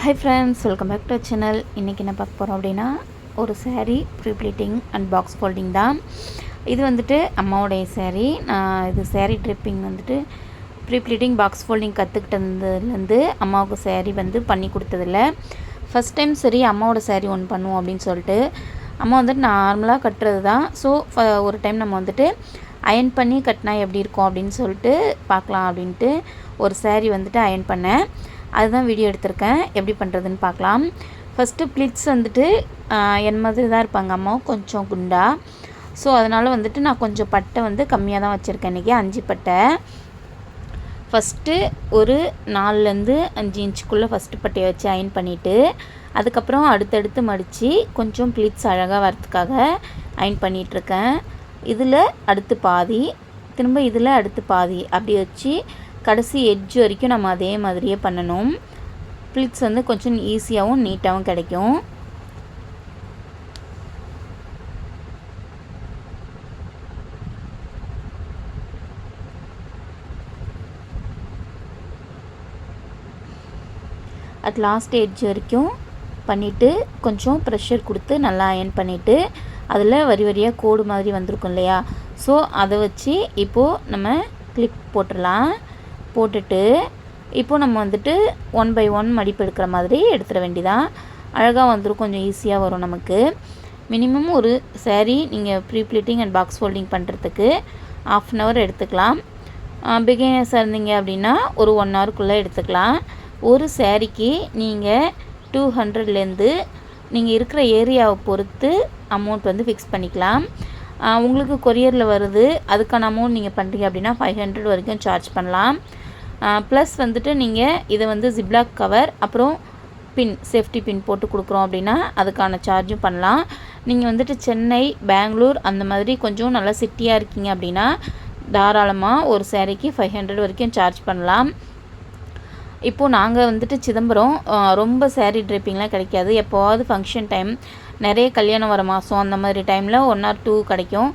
Hi friends, welcome back to our channel. இன்றைக்கி என்ன பார்க்க போகிறோம் அப்படின்னா ஒரு saree pre pleating and box folding தான். இது வந்துட்டு அம்மாவுடைய saree. நான் இது saree ட்ரிப்பிங் வந்துட்டு ப்ரீ ப்ளீட்டிங் பாக்ஸ் ஃபோல்டிங் கற்றுக்கிட்டதுலேருந்து அம்மாவுக்கு saree வந்து பண்ணி கொடுத்ததில்ல. ஃபஸ்ட் டைம் சரி அம்மாவோட saree ஒன்று பண்ணுவோம் அப்படின்னு சொல்லிட்டு அம்மா வந்துட்டு நார்மலாக கட்டுறது தான். ஸோ ஒரு டைம் நம்ம வந்துட்டு அயன் பண்ணி கட்டினா எப்படி இருக்கும் அப்படின்னு சொல்லிட்டு பார்க்கலாம் அப்படின்ட்டு ஒரு saree வந்துட்டு அயன் பண்ணேன். அதுதான் வீடியோ எடுத்திருக்கேன். எப்படி பண்ணுறதுன்னு பார்க்கலாம். ஃபஸ்ட்டு ப்ளிட்ஸ் வந்துட்டு என் மாதிரி தான் இருப்பாங்க அம்மாவும் கொஞ்சம் குண்டா. ஸோ அதனால் வந்துட்டு நான் கொஞ்சம் பட்டை வந்து கம்மியாக தான் வச்சுருக்கேன். இன்றைக்கி 5 பட்டை. ஃபஸ்ட்டு ஒரு 4லேருந்து 5 இன்ச்சுக்குள்ளே ஃபஸ்ட்டு பட்டையை வச்சு அயன் பண்ணிவிட்டு அதுக்கப்புறம் அடுத்தடுத்து மடித்து கொஞ்சம் ப்ளிட்ஸ் அழகாக வரத்துக்காக அயன் பண்ணிகிட்ருக்கேன். இதில் அடுத்து பாதி, திரும்ப இதில் அடுத்து பாதி, அப்படி வச்சு கடைசி எட்ஜ் வரைக்கும் நம்ம அதே மாதிரியே பண்ணணும். ப்ளிட்ஸ் வந்து கொஞ்சம் ஈஸியாகவும் நீட்டாகவும் கிடைக்கும். அட் லாஸ்ட் எட்ஜ் வரைக்கும் பண்ணிவிட்டு கொஞ்சம் ப்ரெஷர் கொடுத்து நல்லா அயன் பண்ணிவிட்டு அதில் வரி வரியாக கோடு மாதிரி வந்திருக்கும் இல்லையா, ஸோ அதை வச்சு இப்போது நம்ம கிளிப் போட்டுடலாம். போட்டுட்டு இப்போது நம்ம வந்துட்டு 1 by 1 மடிப்பு எடுக்கிற மாதிரி எடுத்துட வேண்டியதான். அழகாக வந்துடும், கொஞ்சம் ஈஸியாக வரும் நமக்கு. மினிமம் ஒரு saree நீங்கள் pre pleating and box folding பண்ணுறதுக்கு 1/2 hour எடுத்துக்கலாம். பிகினர்ஸாக இருந்தீங்க அப்படின்னா ஒரு 1 hourக்குள்ளே எடுத்துக்கலாம். ஒரு சாரீக்கு நீங்கள் 200லேருந்து நீங்கள் இருக்கிற ஏரியாவை பொறுத்து அமௌண்ட் வந்து ஃபிக்ஸ் பண்ணிக்கலாம். உங்களுக்கு கொரியரில் வருது, அதுக்கான அமௌண்ட் நீங்கள் பண்ணுறீங்க அப்படின்னா 500 வரைக்கும் சார்ஜ் பண்ணலாம். ப்ளஸ் வந்துட்டு நீங்கள் இதை வந்து ஜிப்லாக் கவர் அப்புறம் பின் சேஃப்டி பின் போட்டு கொடுக்குறோம் அப்படின்னா அதுக்கான சார்ஜும் பண்ணலாம். நீங்கள் வந்துட்டு சென்னை, பெங்களூர் அந்த மாதிரி கொஞ்சம் நல்லா சிட்டியாக இருக்கீங்க அப்படின்னா தாராளமாக ஒரு சாரீக்கு 500 வரைக்கும் சார்ஜ் பண்ணலாம். இப்போது நாங்கள் வந்துட்டு சிதம்பரம், ரொம்ப saree ட்ரிப்பிங்லாம் கிடைக்காது. எப்போவாவது ஃபங்க்ஷன் டைம், நிறைய கல்யாணம் வர மாதம் அந்த மாதிரி டைமில் 1 or 2 கிடைக்கும்.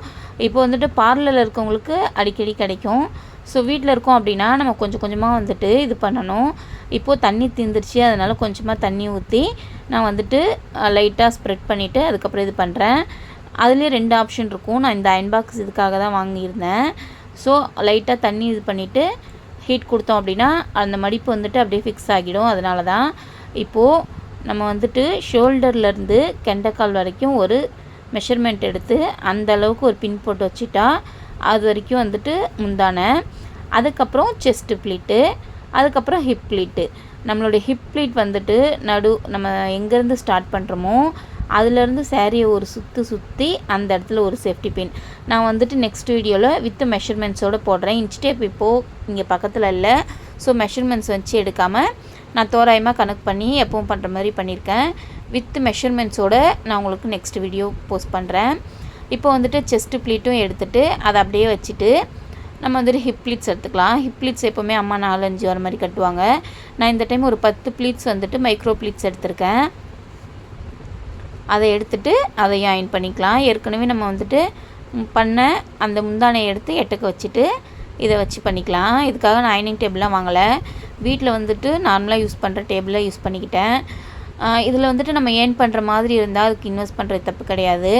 இப்போ வந்துட்டு பார்லரில் இருக்கவங்களுக்கு அடிக்கடி கிடைக்கும். ஸோ வீட்டில் இருக்கோம் அப்படின்னா நம்ம கொஞ்சம் கொஞ்சமாக வந்துட்டு இது பண்ணணும். இப்போது தண்ணி தீர்ந்துருச்சு, அதனால் கொஞ்சமாக தண்ணி ஊற்றி நான் வந்துட்டு லைட்டாக ஸ்ப்ரெட் பண்ணிவிட்டு அதுக்கப்புறம் இது பண்ணுறேன். அதுலேயே 2 ஆப்ஷன் இருக்கும். நான் இந்த அயன் பாக்ஸ் இதுக்காக தான் வாங்கியிருந்தேன். ஸோ லைட்டாக தண்ணி இது பண்ணிவிட்டு ஹீட் கொடுத்தோம் அப்படின்னா அந்த மடிப்பு வந்துட்டு அப்படியே ஃபிக்ஸ் ஆகிடும். அதனால தான் இப்போது நம்ம வந்துட்டு ஷோல்டர்லேருந்து கெண்டைக்கால் வரைக்கும் ஒரு மெஷர்மெண்ட் எடுத்து அந்த அளவுக்கு ஒரு பின் போட்டு வச்சுட்டா அது வரைக்கும் வந்துட்டு முந்தான. அதுக்கப்புறம் செஸ்ட்டு ப்ளீட்டு, அதுக்கப்புறம் ஹிப் ப்ளீட்டு. நம்மளுடைய ஹிப் ப்ளீட் வந்துட்டு நம்ம எங்கேருந்து ஸ்டார்ட் பண்ணுறோமோ அதுலேருந்து சாரியை ஒரு சுற்றி அந்த இடத்துல ஒரு சேஃப்டி பின். நான் வந்துட்டு நெக்ஸ்ட் வீடியோவில் வித் மெஷர்மெண்ட்ஸோடு போடுறேன். இன்ச் டேப் இப்போது இங்கே பக்கத்தில் இல்லை. ஸோ மெஷர்மெண்ட்ஸ் வச்சு எடுக்காமல் நான் தோராயமாக கணக்கு பண்ணி எப்பவும் பண்ணுற மாதிரி பண்ணியிருக்கேன். வித் மெஷர்மெண்ட்ஸோடு நான் உங்களுக்கு நெக்ஸ்ட் வீடியோ போஸ்ட் பண்ணுறேன். இப்போ வந்துட்டு செஸ்ட்டு ப்ளீட்டும் எடுத்துகிட்டு அதை அப்படியே வச்சுட்டு நம்ம வந்துட்டு ஹிப் ப்ளீட்ஸ் எடுத்துக்கலாம். ஹிப் ப்ளீட்ஸ் எப்போவுமே அம்மா 4-5 வர மாதிரி கட்டுவாங்க. நான் இந்த டைம் ஒரு 10 ப்ளீட்ஸ் வந்துட்டு மைக்ரோ ப்ளீட்ஸ் எடுத்திருக்கேன். அதை எடுத்துகிட்டு அதையும் அயன் பண்ணிக்கலாம். ஏற்கனவே நம்ம வந்துட்டு பண்ண அந்த முந்தானையை எடுத்து எட்டுக்க வச்சுட்டு இதை வச்சு பண்ணிக்கலாம். இதுக்காக நான் அயனிங் டேபிள்லாம் வாங்கலை. வீட்டில் வந்துட்டு நார்மலாக யூஸ் பண்ணுற டேபிளை யூஸ் பண்ணிக்கிட்டேன். இதில் வந்துட்டு நம்ம ஏர்ன் பண்ணுற மாதிரி இருந்தால் அதுக்கு இன்வெஸ்ட் பண்ணுறது தப்பு கிடையாது.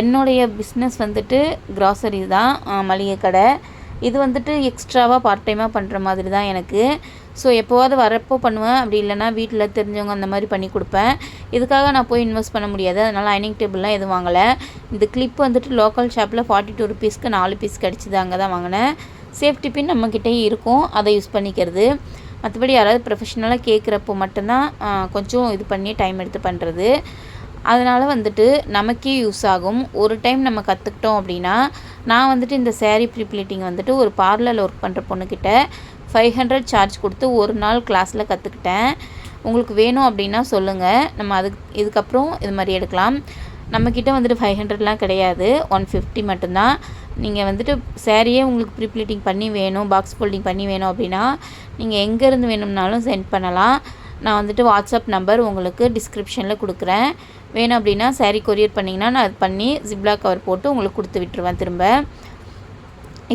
என்னுடைய பிஸ்னஸ் வந்துட்டு க்ராசரி தான், மளிகை கடை. இது வந்துட்டு எக்ஸ்ட்ராவாக பார்ட் டைமாக பண்ணுற மாதிரி தான் எனக்கு. ஸோ எப்போவாவது வரப்போ பண்ணுவேன், அப்படி இல்லைனா வீட்டில் தெரிஞ்சவங்க அந்த மாதிரி பண்ணி கொடுப்பேன். இதுக்காக நான் போய் இன்வெஸ்ட் பண்ண முடியாது. அதனால் அயனிங் டேபிள்லாம் எதுவும் வாங்கலை. இந்த கிளிப் வந்துட்டு லோக்கல் ஷாப்பில் 42 rupeesக்கு 4 பீஸ் கிடச்சிது, அங்கே தான் வாங்கினேன். சேஃப்டி பின் நம்மக்கிட்டே இருக்கும், அதை யூஸ் பண்ணிக்கிறது. மற்றபடி யாராவது ப்ரொஃபஷ்னலாக கேட்குறப்போ மட்டும்தான் கொஞ்சம் இது பண்ணி டைம் எடுத்து பண்ணுறது. அதனால் வந்துட்டு நமக்கே யூஸ் ஆகும். ஒரு டைம் நம்ம கற்றுக்கிட்டோம் அப்படின்னா, நான் வந்துட்டு இந்த saree ப்ரீ ப்ளீட்டிங் வந்துட்டு ஒரு பார்லரில் ஒர்க் பண்ணுற பொண்ணுக்கிட்ட 500 சார்ஜ் கொடுத்து ஒரு நாள் கிளாஸில் கற்றுக்கிட்டேன். உங்களுக்கு வேணும் அப்படின்னா சொல்லுங்கள், நம்ம இதுக்கப்புறம் இது மாதிரி எடுக்கலாம். நம்மக்கிட்ட வந்துட்டு 500லாம் கிடையாது, 150 மட்டும்தான். நீங்கள் வந்துட்டு சாரியே உங்களுக்கு ப்ரீ ப்ளீட்டிங் பண்ணி வேணும், பாக்ஸ் ஃபோல்டிங் பண்ணி வேணும் அப்படின்னா நீங்கள் எங்கேருந்து வேணும்னாலும் சென்ட் பண்ணலாம். நான் வந்துட்டு வாட்ஸ்அப் நம்பர் உங்களுக்கு டிஸ்கிரிப்ஷனில் கொடுக்குறேன். வேணும் அப்படின்னா saree கொரியர் பண்ணிங்கன்னா நான் அது பண்ணி ஜிப்லாக் கவர் போட்டு உங்களுக்கு கொடுத்து விட்டுருவேன் திரும்ப.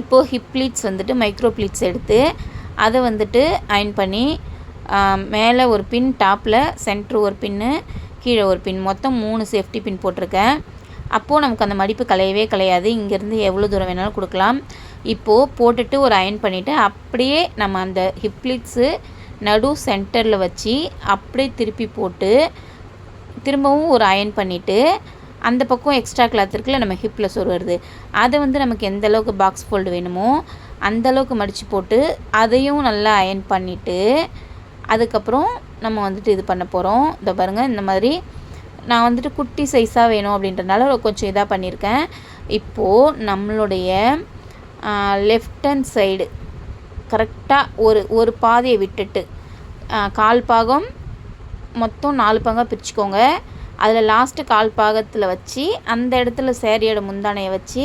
இப்போது ஹிப் ப்ளீட்ஸ் வந்துட்டு மைக்ரோ ப்ளீட்ஸ் எடுத்து அதை வந்துட்டு அயன் பண்ணி மேலே ஒரு பின், டாப்பில் சென்ட்ரு ஒரு பின்னு, கீழே ஒரு பின், மொத்தம் 3 சேஃப்டி பின் போட்டிருக்கேன். அப்போது நமக்கு அந்த மடிப்பு கலையவே கலையாது. இங்கேருந்து எவ்வளோ தூரம் வேணாலும் கொடுக்கலாம். இப்போது போட்டுட்டு ஒரு அயன் பண்ணிவிட்டு அப்படியே நம்ம அந்த ஹிப்ளிட்ஸு நடு சென்டரில் வச்சு அப்படியே திருப்பி போட்டு திரும்பவும் ஒரு அயன் பண்ணிவிட்டு அந்த பக்கம் எக்ஸ்ட்ரா கிளாத் இருக்குல்ல நம்ம ஹிப்பில் சொருவது, அதை வந்து நமக்கு எந்த அளவுக்கு பாக்ஸ் ஃபோல்டு வேணுமோ அந்தளவுக்கு மடித்து போட்டு அதையும் நல்லா அயன் பண்ணிவிட்டு அதுக்கப்புறம் நம்ம வந்துட்டு இது பண்ண போகிறோம். இதை பாருங்கள், இந்த மாதிரி நான் வந்துட்டு குட்டி சைஸாக வேணும் அப்படின்றனால கொஞ்சம் இதாக பண்ணியிருக்கேன். இப்போது நம்மளுடைய லெஃப்ட் ஹேண்ட் சைடு கரெக்டாக ஒரு பாதையை விட்டுட்டு 1/4 பாகம் மொத்தம் 4 பங்காக பிரிச்சுக்கோங்க. அதில் லாஸ்ட்டு 1/4 பாகத்தில் வச்சு அந்த இடத்துல சேரீயோட முந்தானையை வச்சு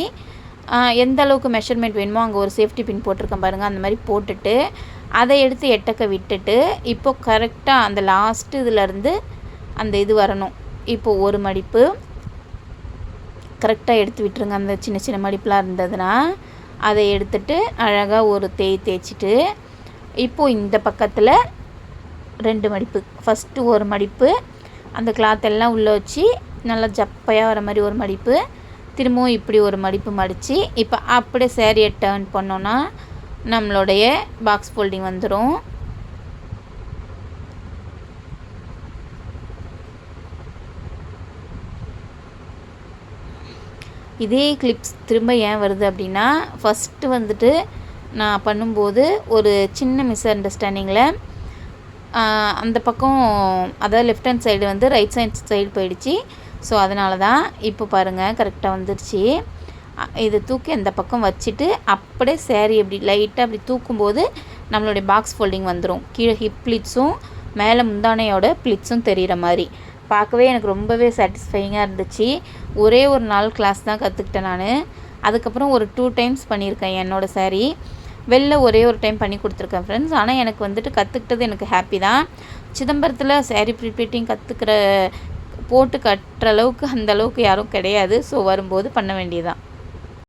எந்த அளவுக்கு மெஷர்மெண்ட் வேணுமோ அங்கே ஒரு சேஃப்டி பின் போட்டிருக்கேன் பாருங்கள், அந்த மாதிரி போட்டுட்டு அதை எடுத்து எட்டக்க விட்டுட்டு இப்போது கரெக்டாக அந்த லாஸ்ட்டு இதிலேருந்து அந்த இது வரணும். இப்போது ஒரு மடிப்பு கரெக்டாக எடுத்து விட்டுருங்க. அந்த சின்ன சின்ன மடிப்பெலாம் இருந்ததுன்னா அதை எடுத்துட்டு அழகாக ஒரு தேய்ச்சிட்டு இப்போது இந்த பக்கத்தில் 2 மடிப்பு, ஃபஸ்ட்டு ஒரு மடிப்பு அந்த கிளாத் எல்லாம் உள்ளே வச்சு நல்லா ஜப்பையாக வர மாதிரி ஒரு மடிப்பு, திரும்பவும் இப்படி ஒரு மடிப்பு மடித்து இப்போ அப்படியே சேரீயை டர்ன் பண்ணோன்னா நம்மளுடைய பாக்ஸ் ஃபோல்டிங் வந்துடும். இதே கிளிப்ஸ் திரும்ப ஏன் வருது அப்படின்னா, ஃபஸ்ட்டு வந்துட்டு நான் பண்ணும்போது ஒரு சின்ன மிஸ் அண்டர்ஸ்டாண்டிங்கில் அந்த பக்கம் அதாவது லெஃப்ட் ஹேண்ட் சைடு வந்து ரைட் சைடு போயிடுச்சு. ஸோ அதனால தான் இப்போ பாருங்கள் கரெக்டாக வந்துடுச்சு. இதை தூக்கி அந்த பக்கம் வச்சுட்டு அப்படியே சேரீ அப்படி லைட்டாக அப்படி தூக்கும்போது நம்மளுடைய பாக்ஸ் ஃபோல்டிங் வந்துடும். கீழே ஹிப் ப்ளிட்ஸும் மேலே முந்தானையோட ப்ளிட்ஸும் தெரிகிற மாதிரி பார்க்கவே எனக்கு ரொம்பவே சாட்டிஸ்ஃபையிங்காக இருந்துச்சு. ஒரே ஒரு நாள் கிளாஸ் தான் கற்றுக்கிட்டேன் நான். அதுக்கப்புறம் ஒரு 2 டைம்ஸ் பண்ணியிருக்கேன் என்னோடய சேரீ. வெளில ஒரே ஒரு டைம் பண்ணி கொடுத்துருக்கேன் ஃப்ரெண்ட்ஸ். ஆனால் எனக்கு வந்துட்டு கற்றுக்கிட்டது எனக்கு ஹாப்பி தான். சிதம்பரத்தில் சேரீ ப்ரிப்பேட்டிங் போட்டு கட்டுற அளவுக்கு அந்த அளவுக்கு யாரும் கிடையாது. ஸோ வரும்போது பண்ண வேண்டியதுதான்.